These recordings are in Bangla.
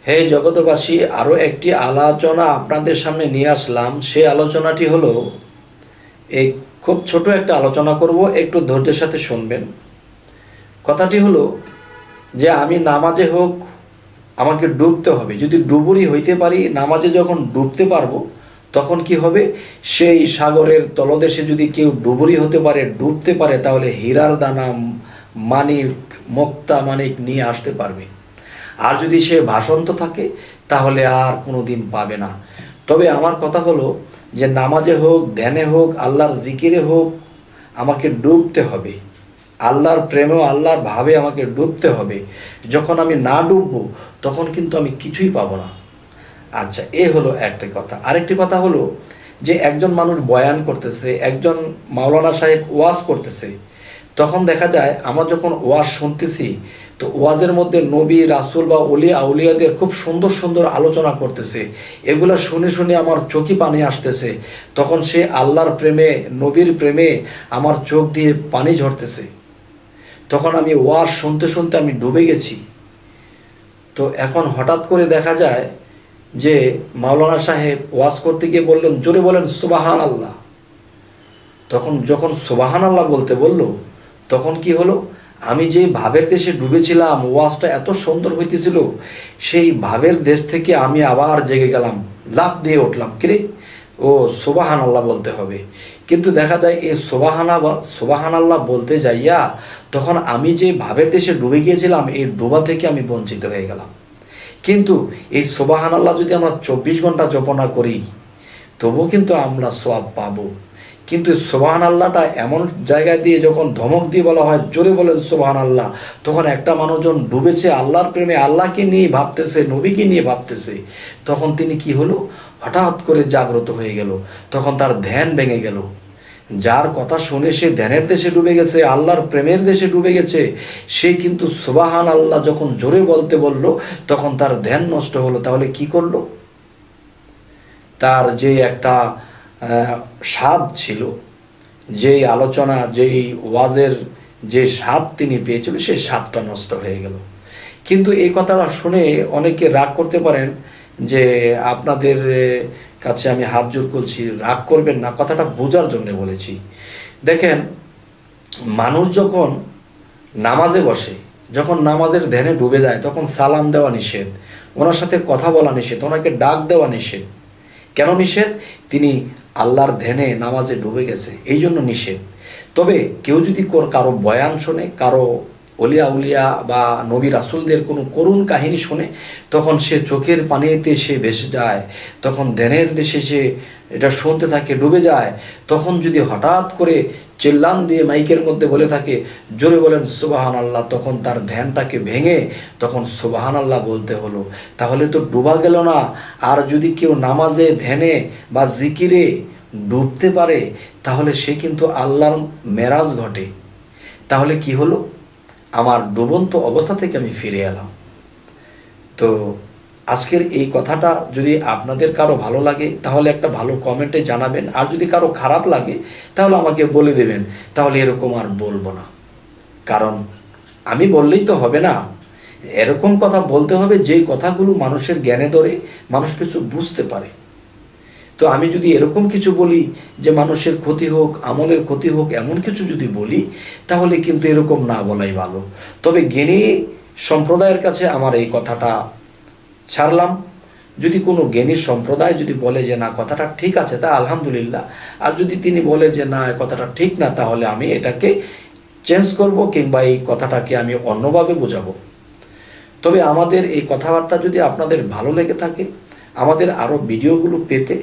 হে জগতবাসী, আরও একটি আলোচনা আপনাদের সামনে নিয়ে আসলাম। সেই আলোচনাটি হলো, এই খুব ছোট একটা আলোচনা করব, একটু ধৈর্যের সাথে শুনবেন। কথাটি হলো যে আমি নামাজে হোক আমাকে ডুবতে হবে। যদি ডুবুরি হইতে পারি, নামাজে যখন ডুবতে পারবো তখন কি হবে, সেই সাগরের তলদেশে যদি কেউ ডুবুরি হতে পারে, ডুবতে পারে, তাহলে হীরার দানা, মানিক, মুক্তা মানিক নিয়ে আসতে পারবে। আর যদি সে ভাসন্ত থাকে তাহলে আর কোনো দিন পাবে না। তবে আমার কথা হলো যে নামাজে হোক, ধ্যানে হোক, আল্লাহর জিকিরে হোক, আমাকে ডুবতে হবে। আল্লাহর প্রেমেও আল্লাহর ভাবে আমাকে ডুবতে হবে। যখন আমি না ডুববো তখন কিন্তু আমি কিছুই পাবো না। আচ্ছা, এ হলো একটা কথা। আরেকটি কথা হলো যে একজন মানুষ বয়ান করতেছে, একজন মাওলানা সাহেব ওয়াজ করতেছে, তখন দেখা যায় আমরা যখন ওয়াজ শুনতেছি তো ওয়াজের মধ্যে নবী, রাসূল বা ওলিয়া আউলিয়াদের খুব সুন্দর সুন্দর আলোচনা করতেছে। এগুলা শুনে শুনে আমার চোখে পানি আসতেছে। তখন সে আল্লাহর প্রেমে, নবীর প্রেমে আমার চোখ দিয়ে পানি ঝরতেছে। তখন আমি ওয়াজ শুনতে শুনতে আমি ডুবে গেছি। তো এখন হঠাৎ করে দেখা যায় যে মাওলানা সাহেব ওয়াজ করতে গিয়ে বললেন, জোরে বলেন সুবহান আল্লাহ। যখন সুবহান আল্লাহ বলতে বলল, তখন কি হলো, আমি যে ভাবের দেশে ডুবেছিলাম, ওয়াজটা এত সুন্দর হইতেছিল, সেই ভাবের দেশ থেকে আমি আবার জেগে গেলাম, লাফ দিয়ে উঠলাম, কিরে ও সুবহান আল্লাহ বলতে হবে। কিন্তু দেখা যায় এই সুবহান আল্লাহ বলতে যাইয়া তখন আমি যে ভাবের দেশে ডুবে গিয়েছিলাম, এই ডোবা থেকে আমি বঞ্চিত হয়ে গেলাম। কিন্তু এই সুবহান আল্লাহ যদি আমরা 24 ঘন্টা জপনা করি তবুও কিন্তু আমরা সওয়াব পাবো। কিন্তু সুবহান আল্লাহটা এমন জায়গায় দিয়ে যখন ধমক দিয়ে বলা হয়, জোরে বলেন সুবহান আল্লাহ, তখন একটা মানুষজন ডুবেছে আল্লাহর প্রেমে, আল্লাহকে নিয়ে ভাবতেছে, নবীকে নিয়ে ভাবতেছে, তখন তিনি কি হলো, হঠাৎ করে জাগ্রত হয়ে গেল। তখন তার ধ্যান ভেঙে গেল। যার কথা শুনে সে ধ্যানের দেশে ডুবে গেছে, আল্লাহর প্রেমের দেশে ডুবে গেছে, সে কিন্তু সুবহান আল্লাহ যখন জোরে বলতে বলল তখন তার ধ্যান নষ্ট হলো। তাহলে কি করলো, তার যে একটা স্বাদ ছিল, যেই আলোচনা, যেই ওয়াজের যে স্বাদ তিনি পেয়েছিল, সেই স্বাদটা নষ্ট হয়ে গেল। কিন্তু এই কথাটা শুনে অনেকে রাগ করতে পারেন যে আপনাদের কাছে আমি হাত জোর করছি, রাগ করবেন না, কথাটা বোঝার জন্য বলেছি। দেখেন, মানুষ যখন নামাজে বসে, যখন নামাজের ধ্যানে ডুবে যায়, তখন সালাম দেওয়া নিষেধ, ওনার সাথে কথা বলা নিষেধ, ওনাকে ডাক দেওয়া নিষেধ। কেন নিষেধ? তিনি আল্লাহর ধ্যানে নামাজে ডুবে গেছে, এই জন্য নিষেধ। তবে কেউ যদি কারো বয়ান শোনে, কারো অলিয়া উলিয়া বা নবী রাসূলদের কোনো করুণ কাহিনী শোনে, তখন সে চোখের পানিতে সে ভেসে যায়, তখন ধ্যানের দেশে সে এটা শুনতে থাকে, ডুবে যায়। তখন যদি হঠাৎ করে চিল্লান দিয়ে মাইকের মধ্যে বলে থাকে, জোরে বলেন সুবহান আল্লাহ, তখন তার ধ্যানটাকে ভেঙে তখন সুবহান আল্লাহ বলতে হলো। তাহলে তো ডুবা গেল না। আর যদি কেউ নামাজে, ধ্যানে বা জিকিরে ডুবতে পারে, তাহলে সে কিন্তু আল্লাহর মেরাজ ঘটে। তাহলে কি হলো, আমার ডুবন্ত অবস্থা থেকে আমি ফিরে এলাম। তো আজকের এই কথাটা যদি আপনাদের কারো ভালো লাগে তাহলে একটা ভালো কমেন্টে জানাবেন, আর যদি কারো খারাপ লাগে তাহলে আমাকে বলে দেবেন। তাহলে এরকম আর বলবো না, কারণ আমি বললেই তো হবে না, এরকম কথা বলতে হবে যেই কথাগুলো মানুষের জ্ঞানে ধরে, মানুষ কিছু বুঝতে পারে। তো আমি যদি এরকম কিছু বলি যে মানুষের ক্ষতি হোক, আমলের ক্ষতি হোক, এমন কিছু যদি বলি, তাহলে কিন্তু এরকম না বলাই ভালো। তবে জ্ঞানী সম্প্রদায়ের কাছে আমার এই কথাটা ছাড়লাম। যদি কোনো জ্ঞানী সম্প্রদায় যদি বলে যে না কথাটা ঠিক আছে, তা আলহামদুলিল্লাহ। আর যদি তিনি বলে যে না কথাটা ঠিক না, তাহলে আমি এটাকে চেঞ্জ করব, কিংবা এই কথাটাকে আমি অন্যভাবে বোঝাবো। তবে আমাদের এই কথাবার্তা যদি আপনাদের ভালো লেগে থাকে, আমাদের আরও ভিডিওগুলো পেতে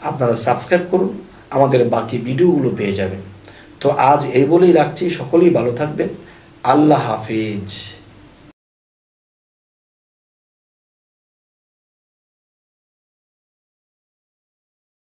আপনারা সাবস্ক্রাইব করুন, আমাদের বাকি ভিডিওগুলো পেয়ে যাবেন। তো আজ এই বলেই রাখছি, সকলেই ভালো থাকবেন। আল্লাহ হাফিজ।